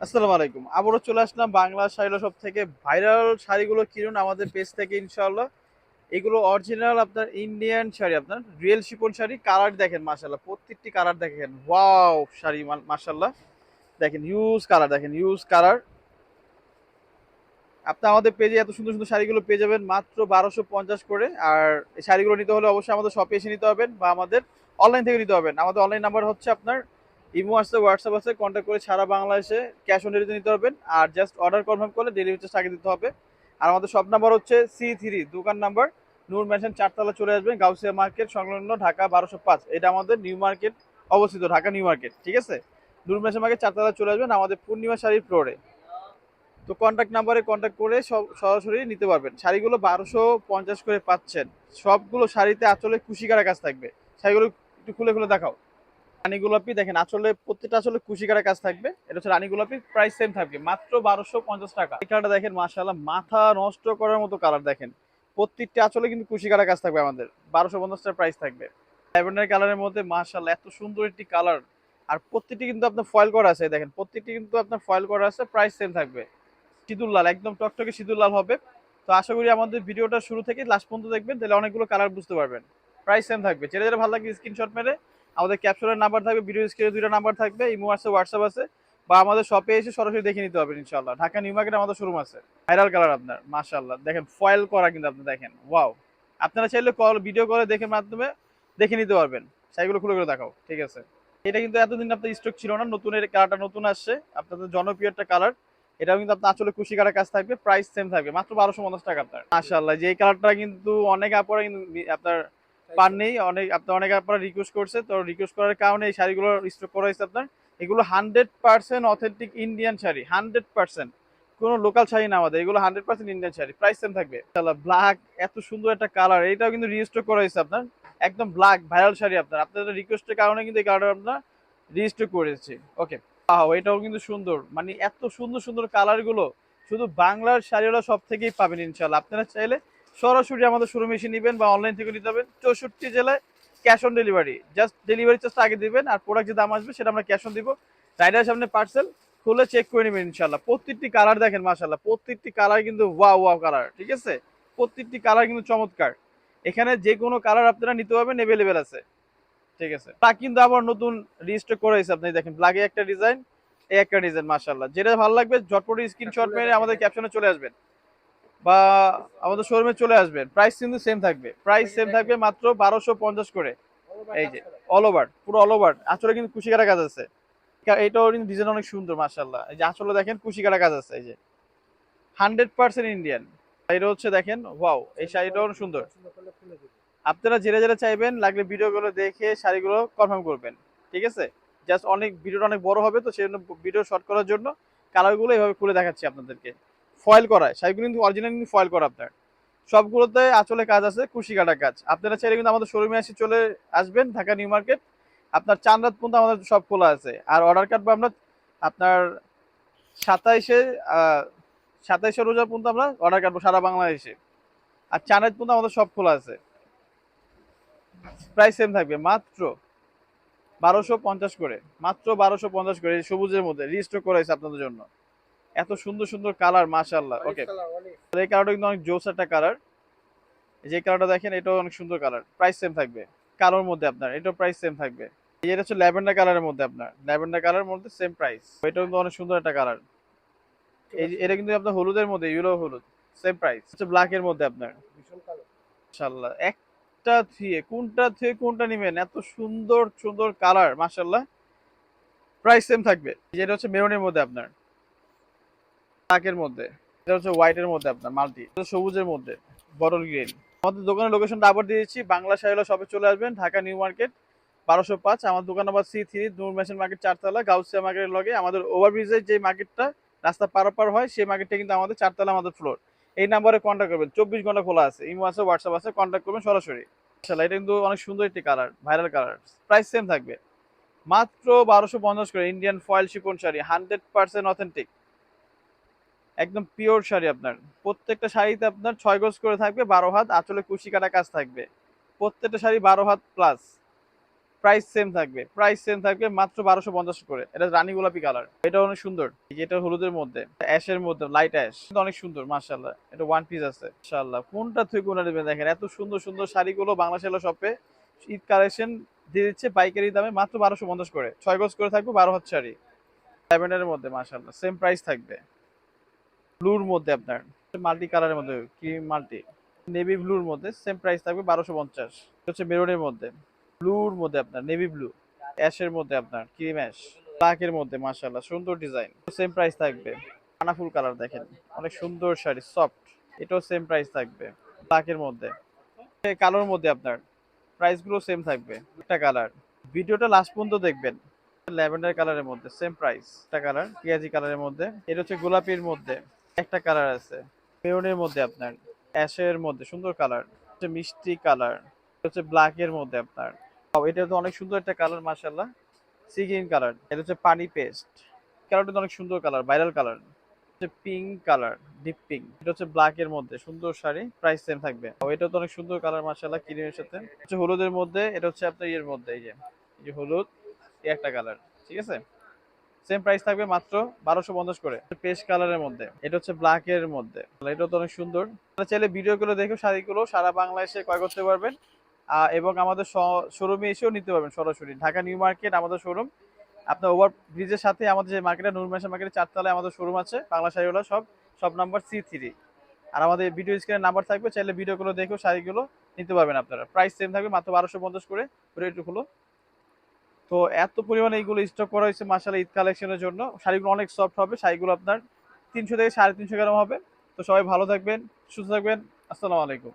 আসসালামু আলাইকুম। আবারও চলে আসলাম বাংলা শাড়িগুলো সব থেকে ভাইরাল শাড়িগুলো কিনুন আমাদের পেজ থেকে ইনশাআল্লাহ। এগুলো অরিজিনাল আপনার ইন্ডিয়ান শাড়ি, আপনার রিয়েল শিফন শাড়ি। কালার দেখেন মাশাআল্লাহ, প্রত্যেকটি কালার দেখেন ওয়াও শাড়ি মাশাআল্লাহ। দেখেন হিউজ কালার, দেখেন হিউজ কালার। আপনি আমাদের পেজে এত সুন্দর সুন্দর শাড়িগুলো পেয়ে যাবেন মাত্র 1250 করে। আর এই শাড়িগুলো নিতে হলে অবশ্যই আমাদের শপে এসে নিতে হবেন বা আমাদের অনলাইন থেকে নিতে হবেন। আমাদের অনলাইন নাম্বার হচ্ছে আপনার ইমো আছে, হোয়াটসঅ্যাপ আছে, কন্ট্যাক্ট করে সারা বাংলাদেশে ক্যাশ অন ডেলিভারি নিতে পারবেন। আর জাস্ট অর্ডার কনফার্ম করলে ডেলিভারি চার্জ আগে দিতে হবে। আর আমাদের শপ নাম্বার হচ্ছে C3, দোকান নাম্বার নূর ম্যানশন 4 তলা চলে আসবেন, গাউসিয়া মার্কেট সংলগ্ন, ঢাকা 1205। এটা আমাদের নিউ মার্কেট অবস্থিত, ঢাকা নিউ মার্কেট, ঠিক আছে। নূর ম্যানশন মার্কেট 4 তলা চলে আসবেন আমাদের পূর্ণিমা শাড়ির ফ্লোরে। তো কন্ট্যাক্ট নাম্বারে কন্ট্যাক্ট করে সব সরাসরি নিতে পারবেন। শাড়িগুলো 1250 করে পাচ্ছেন। সবগুলো শাড়িতে আঁচলে কুশি কাটা কাজ থাকবে। শাড়িগুলো একটু খুলে খুলে দেখাও। রানী গোলাপি দেখেন, আঁচলে প্রত্যেকটা আঁচলে কুশি কাটা কাজ থাকবে। এটা হচ্ছে রানী গোলাপি, প্রাইস সেম থাকবে মাত্র 1250 টাকা। এই কালারটা দেখেন মাশাআল্লাহ, মাথা নষ্ট করার মতো কালার। দেখেন প্রত্যেকটা আঁচলে কিন্তু কুশি কাটা কাজ থাকবে আমাদের। 1250 টাকা প্রাইস থাকবে। ল্যাভেন্ডার কালারের মধ্যে মাশাআল্লাহ এত সুন্দর একটি কালার। আর প্রত্যেকটি কিন্তু আপনার ফয়েল করা আছে, দেখেন প্রত্যেকটি কিন্তু আপনার ফয়েল করা আছে। প্রাইস সেম থাকবে। সিঁদুর লাল, একদম টকটকে সিঁদুর লাল হবে। তো আশা করি আমাদের ভিডিওটা শুরু থেকে লাস্ট পর্যন্ত দেখবেন, তাহলে অনেকগুলো কালার বুঝতে পারবেন। প্রাইস সেম থাকবে। যেটা যেটা ভালো লাগে স্ক্রিনশট মেরে আমাদের ক্যাপশনের নাম্বার থাকবে, ভিডিও স্ক্রিনে দুইটা নাম্বার থাকবে, ইমো আছে, হোয়াটসঅ্যাপ আছে, বা আমাদের শপে এসে সরাসরি দেখে নিতে হবে ইনশাআল্লাহ। ঢাকা নিউ মার্কেটে আমাদের শোরুম আছে। ভাইরাল কালার আপনার মাশাআল্লাহ, দেখেন ফয়েল করা কিন্তু আপনি দেখেন ওয়াও। আপনারা চাইলে কল ভিডিও করে দেখে মাধ্যমে দেখে নিতে পারবেন। সেগুলো খুলে খুলে দেখাও, ঠিক আছে। এটা কিন্তু এতদিন আপনার স্টক ছিল না, নতুন এর কালারটা নতুন আসছে, আপনাদের জনপ্রিয় একটা কালার। এটাও কিন্তু আপনার আসলে কুশি কাটা কাজ থাকবে। প্রাইস সেম থাকবে মাত্র 1250 টাকা আপনার। মাশাআল্লাহ, যে এই কালারটা কিন্তু অনেক আপনারা কিন্তু আপনার পান নেই। অনেক আপনারা রিকোয়েস্ট করছে, তো রিকোয়েস্ট করার কারণে এই শাড়িগুলো স্টক করা হয়েছে আপনার। এগুলো 100% অথেন্টিক ইন্ডিয়ান শাড়ি, 100%। কোনো লোকাল শাড়ি না আমাদের, এগুলো 100% ইন্ডিয়ান শাড়ি। প্রাইস সেম থাকবে। ব্ল্যাক, এত সুন্দর একটা কালার, এটাও কিন্তু রিস্টক করা হয়েছে আপনার। একদম ব্ল্যাক ভাইরাল শাড়ি আপনার, আপনাদের রিকোয়েস্টের কারণে কিন্তু এই কালারটা আমরা রিস্টক করেছি। ওকে, এটাও কিন্তু সুন্দর, মানে এত সুন্দর সুন্দর কালার গুলো শুধু বাংলার শাড়িওয়ালা সব থেকেই পাবেন ইনশাল্লাহ। আপনারা চাইলে সরাসরি আমাদের শোরুমে এসে নিবেন বা অনলাইন থেকে নিতে পারবেন। 64 জেলায় cash on delivery, just delivery চার্জটা আগে দিবেন, আর প্রোডাক্ট যে দাম আসবে সেটা আমরা ক্যাশ অন দিব। রাইডার সামনে পার্সেল খুলে চেক করে নেবেন ইনশাল্লাহ। প্রত্যেকটি কালার দেখেন মাশাল্লাহ, প্রত্যেকটি কালার কিন্তু ওয়াও ওয়াও কালার, ঠিক আছে। প্রত্যেকটি কালার কিন্তু চমৎকার। এখানে যে কোনো কালার আপনারা নিতে পারবেন, অ্যাভেলেবেল আছে, ঠিক আছে। তা কিন্তু আবার নতুন রিস্টক করে হয়েছে, আপনি দেখেন ব্ল্যাকে একটা ডিজাইন, এই একটা ডিজাইন মাশাআল্লাহ। যেটা ভালো লাগবে ঝটপট স্ক্রিনশট মেরে আমাদের ক্যাপশনে চলে আসবেন বা আমাদের শোরুমে চলে আসবেন। প্রাইস কিন্তু সেম থাকবে, প্রাইস সেম থাকবে মাত্র 1250 করে। এই যে অল ওভার, পুরো অল ওভার আসলে কিন্তু কুশি কাটা কাজ আছে। এটাও কিন্তু ডিজাইন অনেক সুন্দর মাশাআল্লাহ। এই যে আসলে দেখেন কুশি কাটা কাজ আছে, এই যে 100% ইন্ডিয়ান। এটা হচ্ছে দেখেন ওয়াও, এই শাড়িটাও অনেক সুন্দর। আপনারা যেটা যেটা চাইবেন লাগলে ভিডিওগুলো দেখে শাড়িগুলো কনফার্ম করবেন, ঠিক আছে। জাস্ট অনেক ভিডিওটা অনেক বড় হবে, তো সেই জন্য ভিডিও শর্ট করার জন্য কালারগুলো এভাবে খুলে দেখাচ্ছি আপনাদেরকে। ফয়েল করা শাড়িগুলো কিন্তু অরিজিনাল, কিন্তু ফয়েল করা আপনার। সবগুলোতে আঁচলে কাজ আছে, কুশি কাটা কাজ। আপনারা চাইলে কিন্তু আমাদের শোরুমে এসে চলে আসবেন, ঢাকা নিউ মার্কেট। আপনার চাঁদ রাত পর্যন্ত আমাদের সব খোলা আছে। আর অর্ডার কাটবো আমরা আপনার 27-এ, 27শে রোজা পর্যন্ত আমরা অর্ডার কাটবো সারা বাংলাদেশে। আর চাঁদ রাত পর্যন্ত আমাদের সব খোলা আছে। প্রাইস সেম থাকবে মাত্র 1250 করে, মাত্র 1250 করে। এই সবুজের মধ্যে রিস্টক করা হয়েছে আপনাদের জন্য। এত সুন্দর সুন্দর কালার মাশাআল্লাহ। ওকে, এই কালারটা কিন্তু অনেক জোস একটা কালার। যে কালারটা দেখেন, এটাও অনেক সুন্দর কালার। প্রাইস সেম থাকবে। কালোর মধ্যে আপনার এটাও প্রাইস সেম থাকবে। এটা হচ্ছে ল্যাভেন্ডার কালারের মধ্যে, আপনার ল্যাভেন্ডার কালারের মধ্যে সেম প্রাইস। এটা কিন্তু অনেক সুন্দর একটা কালার। এটা কিন্তু আপনার হলুদের মধ্যে, ইউরো হলুদ, সেম প্রাইস। হচ্ছে ব্ল্যাক এর মধ্যে আপনার। মাশাআল্লাহ, একটা থুয়ে কোনটা থুয়ে কোনটা নিবেন, এত সুন্দর সুন্দর কালার মাশাআল্লাহ। প্রাইস সেম থাকবে। যেটা হচ্ছে মেরুনের মধ্যে আপনার, ব্ল্যাকের মধ্যে, এটা হচ্ছে হোয়াইটের মধ্যে আপনার মাল্টি, সবুজের মধ্যে বটল গ্রিন। আমাদের দোকানের লোকেশনটা আবার দিয়েছি, বাংলা শাড়িওয়ালা শপে চলে আসবেন, ঢাকা নিউ মার্কেট 1205। আমার দোকান নাম্বার C3, নূর মেশিন মার্কেট 4 তলা, গাউসিয়া মার্কেটের লগে। আমাদের ওভারব্রিজের যে মার্কেটটা রাস্তা পারাপার হয়, সেই মার্কেটটা কিন্তু আমাদের 4 তলা আমাদের ফ্লোর। এই নাম্বারে কন্ট্যাক্ট করবেন, 24 ঘন্টা খোলা আছে, ইমো আছে, হোয়াটসঅ্যাপ আছে, কন্ট্যাক্ট করবেন সরাসরি। মাশাআল্লাহ, এটা কিন্তু অনেক সুন্দর একটি colour, viral colour. Price same থাকবে মাত্র 1250 করে। Indian foil chiffon sari, 100% authentic, একদম পিওর শাড়ি আপনার। প্রত্যেকটা শাড়িতে আপনার 6 গজ করে থাকবে, 12 হাত আঁচলে কুশি কাটা কাজ থাকবে। প্রত্যেকটা sari 12 had plus. Price same থাকবে মাত্র 1250 করে। এটা রানী গোলাপি কালার, এটা অনেক সুন্দর। এটা হলুদের মধ্যে, অ্যাশের মধ্যে, লাইট অ্যাশ, অনেক সুন্দর মাশাআল্লাহ। এটা ওয়ান পিস আছে মাশাআল্লাহ। কোনটা থেকে কোনটা নেবেন দেখেন, এত সুন্দর সুন্দর শাড়িগুলো বাংলা সেলা শপে ঈদ কালেকশন দিয়ে দিচ্ছে পাইকারি দামে মাত্র 1250 করে। 6 গজ করে থাকবে, 12 হাত শাড়ি, ল্যাভেন্ডারের মধ্যে মাশাআল্লাহ। সেম প্রাইস থাকবে। ব্লুর মধ্যে আপনার, মাল্টি কালারের মধ্যে, ক্রিম মাল্টি, নেভি ব্লুর মধ্যে সেম প্রাইস থাকবে 1250। হচ্ছে মেরুনের মধ্যে, ব্লুর মধ্যে আপনার নেভি ব্লু, অ্যাশের মধ্যে আপনার ক্রিম অ্যাশ, ব্ল্যাকের মধ্যে মাশাআল্লাহ সুন্দর ডিজাইন, সেম প্রাইস থাকবে। কানাফুল কালার দেখেন, অনেক সুন্দর শাড়ি, সফট, এটাও সেম প্রাইস থাকবে। ব্ল্যাকের মধ্যে, কালোর মধ্যে আপনার প্রাইস গুলো সেম থাকবে। একটা কালার, ভিডিওটা লাস্ট পর্যন্ত দেখবেন। ল্যাভেন্ডার কালারের মধ্যে সেম প্রাইস। একটা কালার পেঁয়াজি কালারের মধ্যে, এটা হচ্ছে গোলাপির মধ্যে। একটা কালার আছে মেরুনের মধ্যে আপনার, অ্যাশের মধ্যে সুন্দর কালার, হচ্ছে মিষ্টি কালার, হচ্ছে ব্ল্যাক এর মধ্যে আপনার। এটা তো অনেক সুন্দর একটা কালার মাশাআল্লাহ, সি গ্রিন কালার। এটা হচ্ছে পানি পেস্ট কালারটা, তো অনেক সুন্দর কালার, ভাইরাল কালার। হচ্ছে পিঙ্ক কালার, ডিপ পিঙ্ক। এটা হচ্ছে ব্ল্যাক এর মধ্যে সুন্দর শাড়ি, প্রাইস সেম থাকবে। এটা তো অনেক সুন্দর কালার মাশাআল্লাহ, ক্রিমের সাথে। হচ্ছে হলুদের মধ্যে, এটা হচ্ছে আপনার ইয়ের মধ্যে, এই যে হলুদ, এই একটা কালার, ঠিক আছে। সেম প্রাইস থাকবে মাত্র 1250 করে। পেস্ট কালারের মধ্যে, এটা হচ্ছে ব্ল্যাক এর মধ্যে, এটা তো অনেক সুন্দর। আপনারা চাইলে ভিডিও গুলো দেখে শাড়িগুলো সারা বাংলাদেশে ক্রয় করতে পারবেন। এবং আমাদের শোরুমে এসেও নিতে পারবেন সরাসরি। ঢাকা নিউ মার্কেট আমাদের শোরুম। আপনার ওভার ব্রিজের সাথে আমাদের যে মার্কেটে, নূর মেশা মার্কেটের 4 তলায় আমাদের শোরুম আছে, বাংলা শাড়িওয়ালা সব, সব নাম্বার C3। আর আমাদের ভিডিও স্ক্রিনে নাম্বার থাকবে, চাইলে ভিডিওগুলো দেখেও শাড়িগুলো নিতে পারবেন আপনারা। প্রাইস সেম থাকবে মাত্র 1250 করে। একটু হলো, তো এত পরিমাণে এইগুলো স্টক করা হয়েছে মাশাআল্লাহ ঈদ কালেকশনের জন্য। শাড়িগুলো অনেক সফট হবে, শাড়িগুলো আপনার 300 থেকে 350 গ্রাম হবে। তো সবাই ভালো থাকবেন, সুস্থ থাকবেন। আসসালামু আলাইকুম।